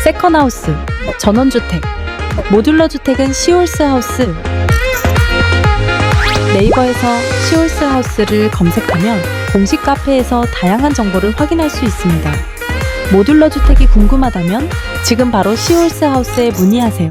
세컨하우스, 전원주택, 모듈러 주택은 시홀스하우스. 네이버에서 시홀스하우스를 검색하면 공식 카페에서 다양한 정보를 확인할 수 있습니다. 모듈러 주택이 궁금하다면 지금 바로 시홀스하우스에 문의하세요.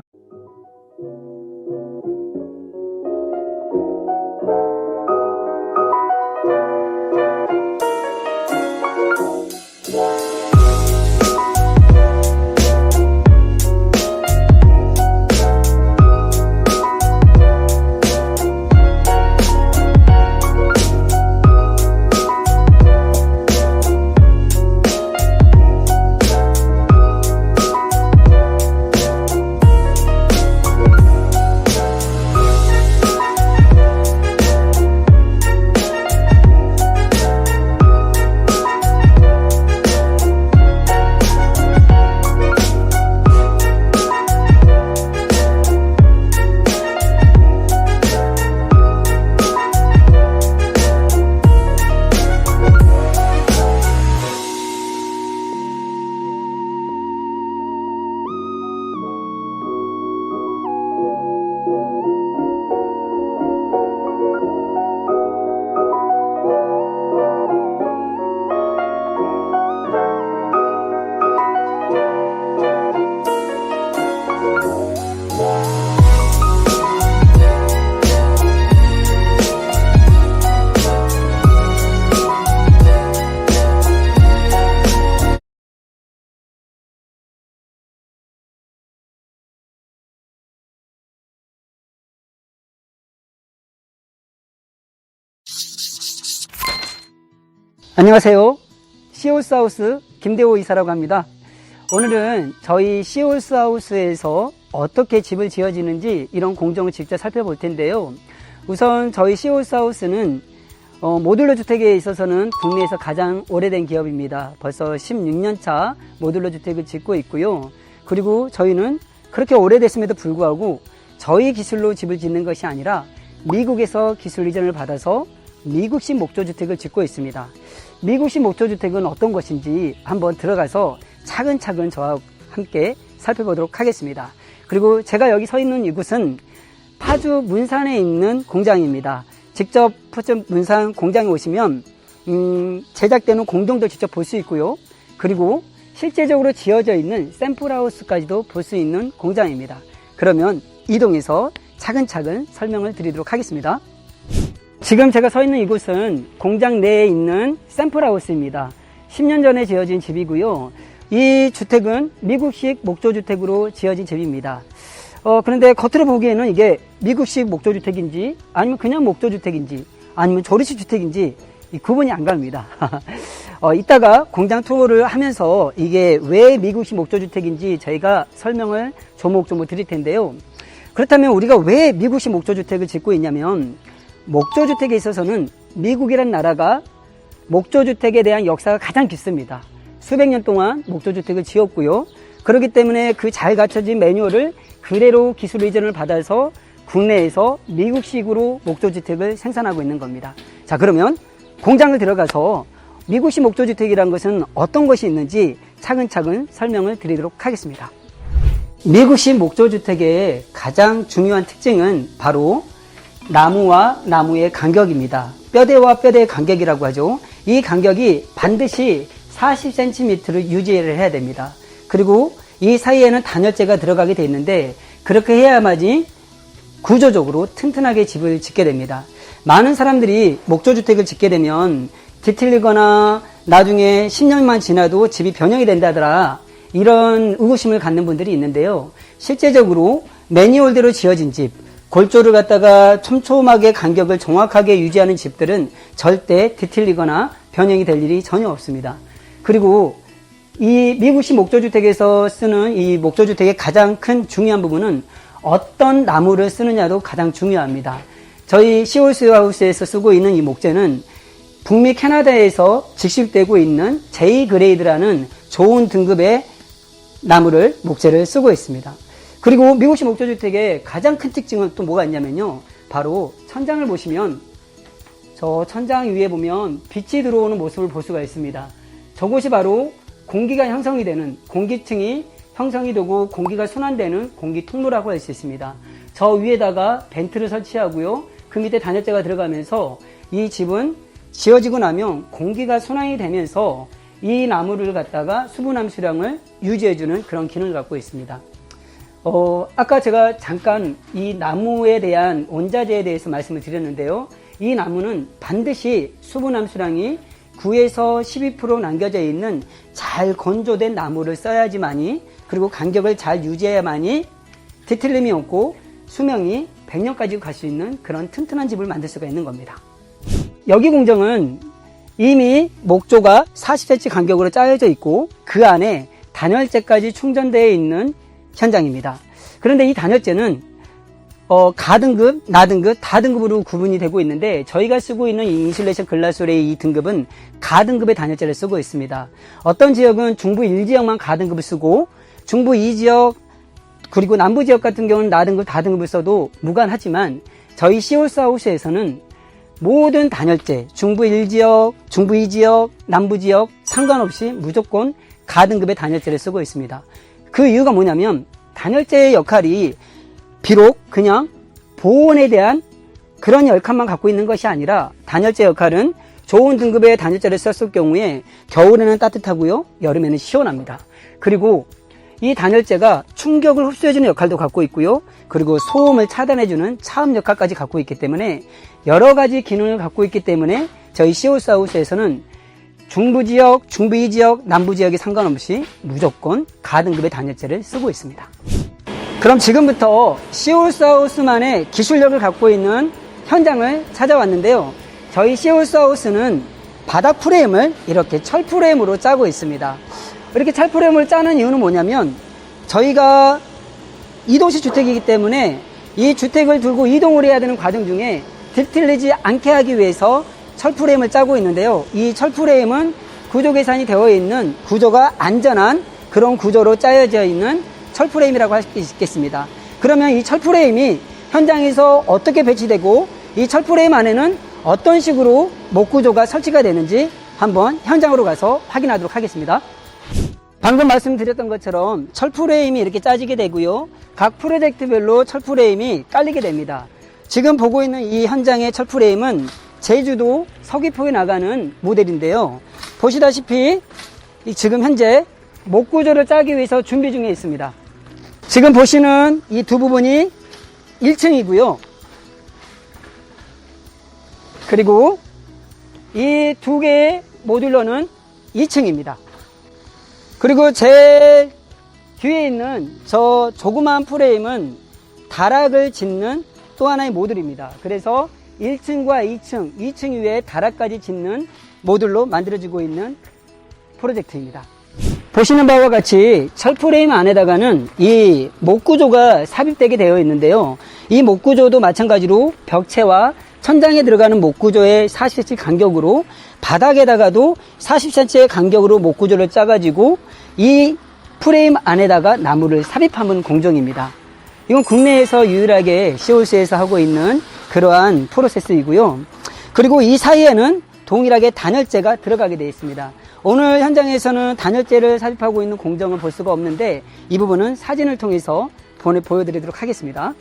안녕하세요. 시홀스하우스 김대호 이사라고 합니다. 오늘은 저희 시홀스하우스에서 어떻게 집을 지어지는지 이런 공정을 직접 살펴볼 텐데요. 우선 저희 시홀스하우스는 모듈러 주택에 있어서는 국내에서 가장 오래된 기업입니다. 벌써 16년차 모듈러 주택을 짓고 있고요. 그리고 저희는 그렇게 오래됐음에도 불구하고 저희 기술로 집을 짓는 것이 아니라 미국에서 기술 이전을 받아서 미국식 목조주택을 짓고 있습니다. 미국식 목조주택은 어떤 것인지 한번 들어가서 차근차근 저와 함께 살펴보도록 하겠습니다. 그리고 제가 여기 서 있는 이곳은 파주 문산에 있는 공장입니다. 직접 파주 문산 공장에 오시면 제작되는 공정도 직접 볼 수 있고요. 그리고 실제적으로 지어져 있는 샘플하우스까지도 볼 수 있는 공장입니다. 그러면 이동해서 차근차근 설명을 드리도록 하겠습니다. 지금 제가 서 있는 이곳은 공장 내에 있는 샘플하우스입니다. 10년 전에 지어진 집이고요. 이 주택은 미국식 목조주택으로 지어진 집입니다. 그런데 겉으로 보기에는 이게 미국식 목조주택인지 아니면 그냥 목조주택인지 아니면 조리식 주택인지 구분이 안 갑니다. 이따가 공장 투어를 하면서 이게 왜 미국식 목조주택인지 저희가 설명을 조목조목 드릴 텐데요. 그렇다면 우리가 왜 미국식 목조주택을 짓고 있냐면 목조주택에 있어서는 미국이라는 나라가 목조주택에 대한 역사가 가장 깊습니다. 수백 년 동안 목조주택을 지었고요. 그렇기 때문에 그 잘 갖춰진 매뉴얼을 그대로 기술 이전을 받아서 국내에서 미국식으로 목조주택을 생산하고 있는 겁니다. 자, 그러면 공장을 들어가서 미국식 목조주택이라는 것은 어떤 것이 있는지 차근차근 설명을 드리도록 하겠습니다. 미국식 목조주택의 가장 중요한 특징은 바로 나무와 나무의 간격입니다. 뼈대와 뼈대의 간격이라고 하죠. 이 간격이 반드시 40cm를 유지를 해야 됩니다. 그리고 이 사이에는 단열재가 들어가게 되어 있는데 그렇게 해야만이 구조적으로 튼튼하게 집을 짓게 됩니다. 많은 사람들이 목조주택을 짓게 되면 뒤틀리거나 나중에 10년만 지나도 집이 변형이 된다더라 이런 의구심을 갖는 분들이 있는데요. 실제적으로 매뉴얼대로 지어진 집, 골조를 갖다가 촘촘하게 간격을 정확하게 유지하는 집들은 절대 뒤틀리거나 변형이 될 일이 전혀 없습니다. 그리고 이 미국식 목조주택에서 쓰는 이 목조주택의 가장 큰 중요한 부분은 어떤 나무를 쓰느냐도 가장 중요합니다. 저희 시홀스하우스에서 쓰고 있는 이 목재는 북미 캐나다에서 직수입되고 있는 J 그레이드라는 좋은 등급의 나무를 목재를 쓰고 있습니다. 그리고 미국식 목조주택의 가장 큰 특징은 또 뭐가 있냐면요. 바로 천장을 보시면 저 천장 위에 보면 빛이 들어오는 모습을 볼 수가 있습니다. 저곳이 바로 공기가 형성이 되는 공기층이 형성이 되고 공기가 순환되는 공기 통로라고 할 수 있습니다. 저 위에다가 벤트를 설치하고요. 그 밑에 단열재가 들어가면서 이 집은 지어지고 나면 공기가 순환이 되면서 이 나무를 갖다가 수분 함수량을 유지해주는 그런 기능을 갖고 있습니다. 아까 제가 잠깐 이 나무에 대한 원자재에 대해서 말씀을 드렸는데요. 이 나무는 반드시 수분 함수량이 9에서 12% 남겨져 있는 잘 건조된 나무를 써야지만이, 그리고 간격을 잘 유지해야만이 뒤틀림이 없고 수명이 100년까지 갈 수 있는 그런 튼튼한 집을 만들 수가 있는 겁니다. 여기 공정은 이미 목조가 40cm 간격으로 짜여져 있고 그 안에 단열재까지 충전되어 있는 현장입니다. 그런데 이 단열재는 가등급, 나등급, 다등급으로 구분이 되고 있는데 저희가 쓰고 있는 이 인슐레이션 글라솔의 이 등급은 가등급의 단열재를 쓰고 있습니다. 어떤 지역은 중부 1지역만 가등급을 쓰고 중부 2지역 그리고 남부 지역 같은 경우는 나등급, 다등급을 써도 무관하지만 저희 시홀스하우스에서는 모든 단열재, 중부 1지역, 중부 2지역, 남부 지역 상관없이 무조건 가등급의 단열재를 쓰고 있습니다. 그 이유가 뭐냐면 단열재의 역할이 비록 그냥 보온에 대한 그런 역할만 갖고 있는 것이 아니라 단열재 역할은 좋은 등급의 단열재를 썼을 경우에 겨울에는 따뜻하고요, 여름에는 시원합니다. 그리고 이 단열재가 충격을 흡수해주는 역할도 갖고 있고요, 그리고 소음을 차단해주는 차음 역할까지 갖고 있기 때문에 여러 가지 기능을 갖고 있기 때문에 저희 시홀스하우스에서는 중부 지역, 중부 2지역, 남부 지역에 상관없이 무조건 가등급의 단열재를 쓰고 있습니다. 그럼 지금부터 시홀스하우스만의 기술력을 갖고 있는 현장을 찾아왔는데요. 저희 시홀스하우스는 바닥 프레임을 이렇게 철 프레임으로 짜고 있습니다. 이렇게 철 프레임을 짜는 이유는 뭐냐면 저희가 이도시 주택이기 때문에 이 주택을 들고 이동을 해야 되는 과정 중에 뒤틀리지 않게 하기 위해서 철 프레임을 짜고 있는데요. 이 철 프레임은 구조 계산이 되어 있는 구조가 안전한 그런 구조로 짜여져 있는 철 프레임이라고 할 수 있겠습니다. 그러면 이 철 프레임이 현장에서 어떻게 배치되고 이 철 프레임 안에는 어떤 식으로 목 구조가 설치가 되는지 한번 현장으로 가서 확인하도록 하겠습니다. 방금 말씀드렸던 것처럼 철 프레임이 이렇게 짜지게 되고요. 각 프로젝트별로 철 프레임이 깔리게 됩니다. 지금 보고 있는 이 현장의 철 프레임은 제주도 서귀포에 나가는 모델인데요. 보시다시피 지금 현재 목 구조를 짜기 위해서 준비 중에 있습니다. 지금 보시는 이 두 부분이 1층이고요. 그리고 이 두 개의 모듈러는 2층입니다. 그리고 제 뒤에 있는 저 조그마한 프레임은 다락을 짓는 또 하나의 모듈입니다. 그래서 1층과 2층 위에 다락까지 짓는 모듈로 만들어지고 있는 프로젝트입니다. 보시는 바와 같이 철 프레임 안에다가는 이 목 구조가 삽입되게 되어 있는데요. 이 목 구조도 마찬가지로 벽체와 천장에 들어가는 목 구조의 40cm 간격으로 바닥에다가도 40cm의 간격으로 목 구조를 짜가지고 이 프레임 안에다가 나무를 삽입하는 공정입니다. 이건 국내에서 유일하게 시홀스에서 하고 있는 그러한 프로세스이고요. 그리고 이 사이에는 동일하게 단열재가 들어가게 되어 있습니다. 오늘 현장에서는 단열재를 삽입하고 있는 공정은 볼 수가 없는데 이 부분은 사진을 통해서 보여드리도록 하겠습니다.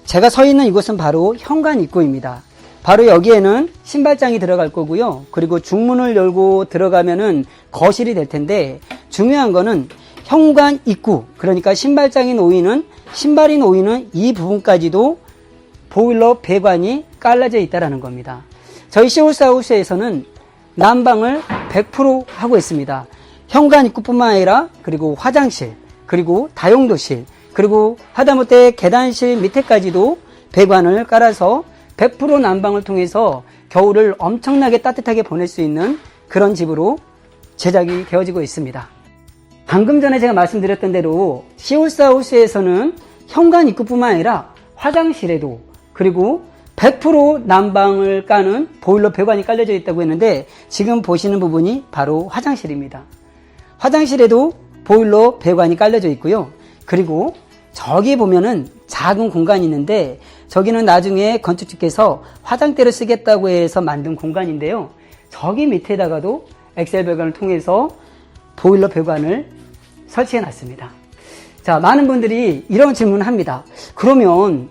제가 서 있는 이곳은 바로 현관 입구입니다. 바로 여기에는 신발장이 들어갈 거고요. 그리고 중문을 열고 들어가면은 거실이 될 텐데 중요한 거는 현관 입구, 그러니까 신발장이 놓이는, 신발이 놓이는 이 부분까지도 보일러 배관이 깔라져 있다는 겁니다. 저희 시홀스하우스에서는 난방을 100% 하고 있습니다. 현관 입구뿐만 아니라 그리고 화장실, 그리고 다용도실, 그리고 하다못해 계단실 밑에까지도 배관을 깔아서 100% 난방을 통해서 겨울을 엄청나게 따뜻하게 보낼 수 있는 그런 집으로 제작이 되어지고 있습니다. 방금 전에 제가 말씀드렸던 대로 시홀스하우스에서는 현관 입구뿐만 아니라 화장실에도 그리고 100% 난방을 까는 보일러 배관이 깔려져 있다고 했는데 지금 보시는 부분이 바로 화장실입니다. 화장실에도 보일러 배관이 깔려져 있고요. 그리고 저기 보면은 작은 공간이 있는데 저기는 나중에 건축주께서 화장대를 쓰겠다고 해서 만든 공간인데요. 저기 밑에다가도 엑셀 배관을 통해서 보일러 배관을 설치해 놨습니다. 자, 많은 분들이 이런 질문을 합니다. 그러면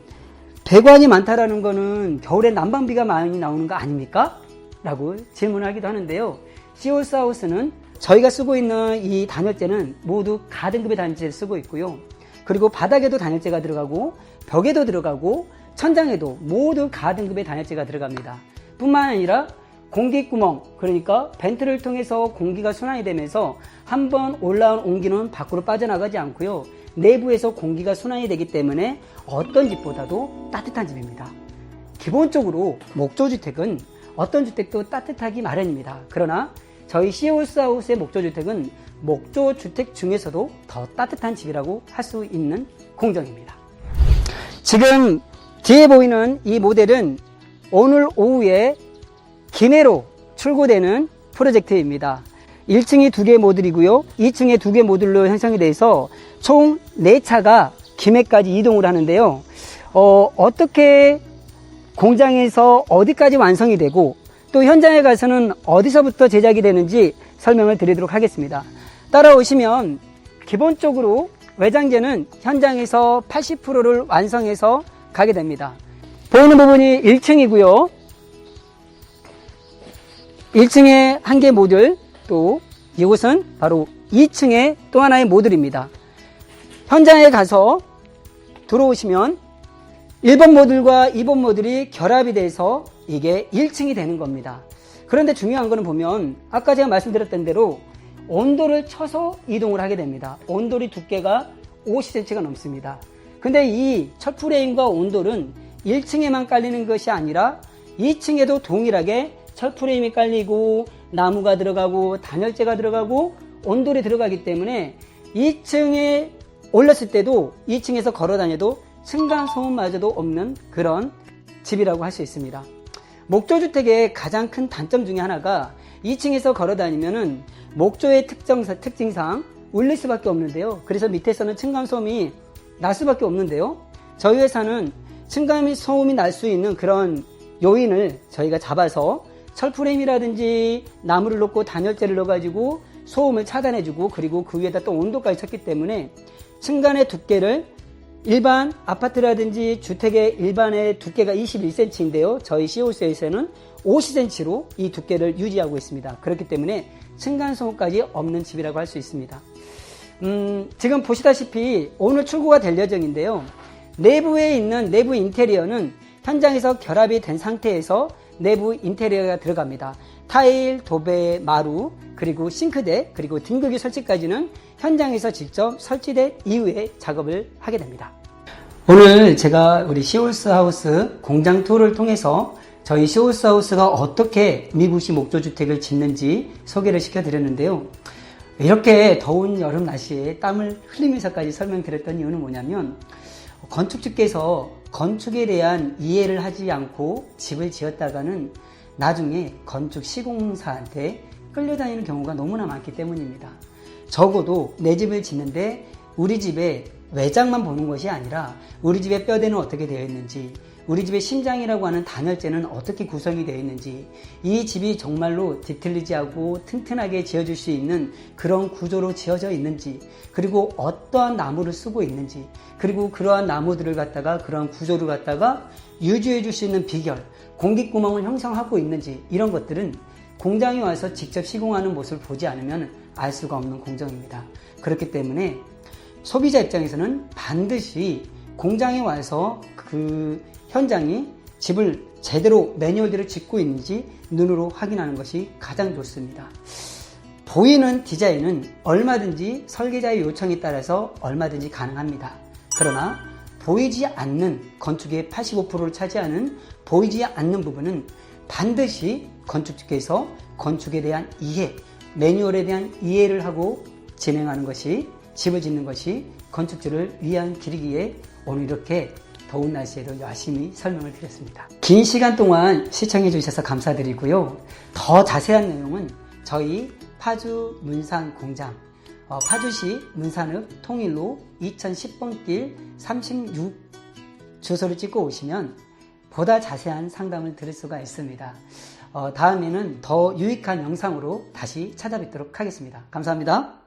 배관이 많다라는 거는 겨울에 난방비가 많이 나오는 거 아닙니까? 라고 질문을 하기도 하는데요. 시홀스하우스는 저희가 쓰고 있는 이 단열재는 모두 가등급의 단열재를 쓰고 있고요. 그리고 바닥에도 단열재가 들어가고 벽에도 들어가고 천장에도 모두 가등급의 단열재가 들어갑니다. 뿐만 아니라 공기구멍, 그러니까 벤트를 통해서 공기가 순환이 되면서 한번 올라온 온기는 밖으로 빠져나가지 않고요. 내부에서 공기가 순환이 되기 때문에 어떤 집보다도 따뜻한 집입니다. 기본적으로 목조주택은 어떤 주택도 따뜻하기 마련입니다. 그러나 저희 시홀스하우스의 목조주택은 목조주택 중에서도 더 따뜻한 집이라고 할 수 있는 공정입니다. 지금 뒤에 보이는 이 모델은 오늘 오후에 기내로 출고되는 프로젝트입니다. 1층이 2개 모듈이고요. 2층에 2개 모듈로 형성이 돼서 총 4차가 김해까지 이동을 하는데요. 어떻게 공장에서 어디까지 완성이 되고 또 현장에 가서는 어디서부터 제작이 되는지 설명을 드리도록 하겠습니다. 따라오시면 기본적으로 외장재는 현장에서 80%를 완성해서 가게 됩니다. 보이는 부분이 1층이고요. 1층에 1개 모듈, 또 이곳은 바로 2층의 또 하나의 모듈입니다. 현장에 가서 들어오시면 1번 모듈과 2번 모듈이 결합이 돼서 이게 1층이 되는 겁니다. 그런데 중요한 거는 보면 아까 제가 말씀드렸던 대로 온도를 쳐서 이동을 하게 됩니다. 온돌이 두께가 50cm가 넘습니다. 근데 이 첫 프레임과 온돌은 1층에만 깔리는 것이 아니라 2층에도 동일하게 철 프레임이 깔리고 나무가 들어가고 단열재가 들어가고 온돌이 들어가기 때문에 2층에 올랐을 때도 2층에서 걸어 다녀도 층간소음마저도 없는 그런 집이라고 할 수 있습니다. 목조주택의 가장 큰 단점 중에 하나가 2층에서 걸어 다니면은 목조의 특징상 울릴 수밖에 없는데요. 그래서 밑에서는 층간소음이 날 수밖에 없는데요. 저희 회사는 층간소음이 날 수 있는 그런 요인을 저희가 잡아서 철프레임이라든지 나무를 넣고 단열재를 넣어가지고 소음을 차단해주고 그리고 그 위에다 또 온도까지 쳤기 때문에 층간의 두께를 일반 아파트라든지 주택의 일반의 두께가 21cm인데요. 저희 시홀스에서는 50cm로 이 두께를 유지하고 있습니다. 그렇기 때문에 층간소음까지 없는 집이라고 할 수 있습니다. 지금 보시다시피 오늘 출고가 될 예정인데요. 내부에 있는 내부 인테리어는 현장에서 결합이 된 상태에서 내부 인테리어가 들어갑니다. 타일, 도배, 마루, 그리고 싱크대, 그리고 등극이 설치까지는 현장에서 직접 설치된 이후에 작업을 하게 됩니다. 오늘 제가 우리 시홀스하우스 공장 투어를 통해서 저희 시홀스하우스가 어떻게 미부시 목조주택을 짓는지 소개를 시켜드렸는데요. 이렇게 더운 여름 날씨에 땀을 흘리면서까지 설명드렸던 이유는 뭐냐면 건축주께서 건축에 대한 이해를 하지 않고 집을 지었다가는 나중에 건축 시공사한테 끌려다니는 경우가 너무나 많기 때문입니다. 적어도 내 집을 짓는데 우리 집의 외장만 보는 것이 아니라 우리 집의 뼈대는 어떻게 되어 있는지, 우리 집의 심장이라고 하는 단열재는 어떻게 구성이 되어 있는지, 이 집이 정말로 디테일리지하고 튼튼하게 지어질 수 있는 그런 구조로 지어져 있는지, 그리고 어떠한 나무를 쓰고 있는지, 그리고 그러한 나무들을 갖다가 그러한 구조를 갖다가 유지해 줄 수 있는 비결, 공기구멍을 형성하고 있는지, 이런 것들은 공장에 와서 직접 시공하는 모습을 보지 않으면 알 수가 없는 공정입니다. 그렇기 때문에 소비자 입장에서는 반드시 공장에 와서 그 현장이 집을 제대로 매뉴얼대로 짓고 있는지 눈으로 확인하는 것이 가장 좋습니다. 보이는 디자인은 얼마든지 설계자의 요청에 따라서 얼마든지 가능합니다. 그러나 보이지 않는 건축의 85%를 차지하는 보이지 않는 부분은 반드시 건축주께서 건축에 대한 이해, 매뉴얼에 대한 이해를 하고 진행하는 것이, 집을 짓는 것이 건축주를 위한 길이기에 오늘 이렇게 더운 날씨에도 열심히 설명을 드렸습니다. 긴 시간 동안 시청해 주셔서 감사드리고요. 더 자세한 내용은 저희 파주 문산 공장, 파주시 문산읍 통일로 2010번 길 36 주소를 찍고 오시면 보다 자세한 상담을 들을 수가 있습니다. 다음에는 더 유익한 영상으로 다시 찾아뵙도록 하겠습니다. 감사합니다.